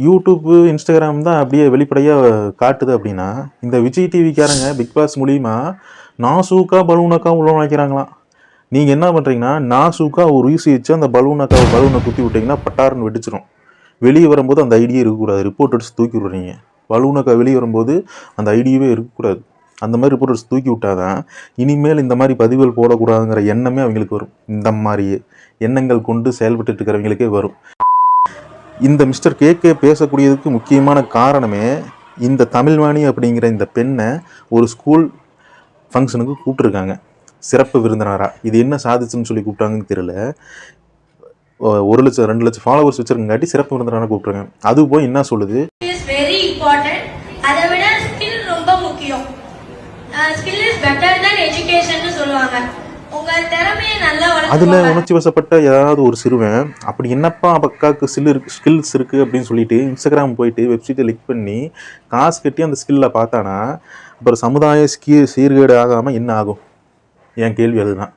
YouTube, Instagram தான் அப்படியே வெளிப்படையாக காட்டுது அப்படின்னா, இந்த விஜய் டிவிக்காரங்க பிக் பாஸ் மூலிமா நாசூக்கா பலூனக்கா உள்ள நுழைக்கிறாங்களாம். நீங்கள் என்ன பண்ணுறீங்கன்னா, நாசூக்கா ஒரு ஊசி வச்சு அந்த பலூனை குத்தி விட்டிங்கன்னா பட்டாருன்னு வெடிச்சிடும். வெளியே வரும்போது அந்த ஐடியே இருக்கக்கூடாது. ரிப்போர்ட் அடிச்சு தூக்கி விடுறீங்க. பலூனக்கா வெளியே வரும்போது அந்த ஐடியவே இருக்கக்கூடாது. அந்த மாதிரி ரிப்போர்ட் அடிச்சு தூக்கி விட்டாதான் இனிமேல் இந்த மாதிரி பதிவுகள் போடக்கூடாதுங்கிற எண்ணமே அவங்களுக்கு வரும். இந்த மாதிரி எண்ணங்கள் கொண்டு செயல்பட்டு இருக்கிறவங்களுக்கே வரும். இந்த மிஸ்டர் கேகே பேசக்கூடியதுக்கு முக்கியமான காரணமே, இந்த தமிழ்வாணி அப்படிங்கிற இந்த பெண்ணை ஒரு ஸ்கூல் ஃபங்க்ஷனுக்கு கூப்பிட்டுருக்காங்க சிறப்பு விருந்தினராக. இது என்ன சாதிச்சுன்னு சொல்லி கூப்பிட்டாங்கன்னு தெரியல. 1 லட்சம் 2 லட்சம் ஃபாலோவர்ஸ் வச்சிருக்கங்காட்டி சிறப்பு விருந்தினராக கூப்பிட்டுருக்காங்க. அது போய் என்ன சொல்லுது, வெரி இம்பார்ட்டன்ட். அதை விட ஸ்கில் ரொம்ப முக்கியம். Skill is better then education சொல்லுவாங்க. அதில் உணர்ச்சி வசப்பட்ட ஏதாவது ஒரு சிறுவன் அப்படி என்னப்பா அக்காவுக்கு ஸ்கில்ஸ் இருக்குது அப்படின்னு சொல்லிட்டு இன்ஸ்டாகிராம் போயிட்டு வெப்சைட்டை லிக் பண்ணி காசு கட்டி அந்த ஸ்கில்லை பார்த்தானா அப்புறம் சமுதாய சீர்கேடு ஆகாமல் என்ன ஆகும்? என் கேள்வி அதுதான்.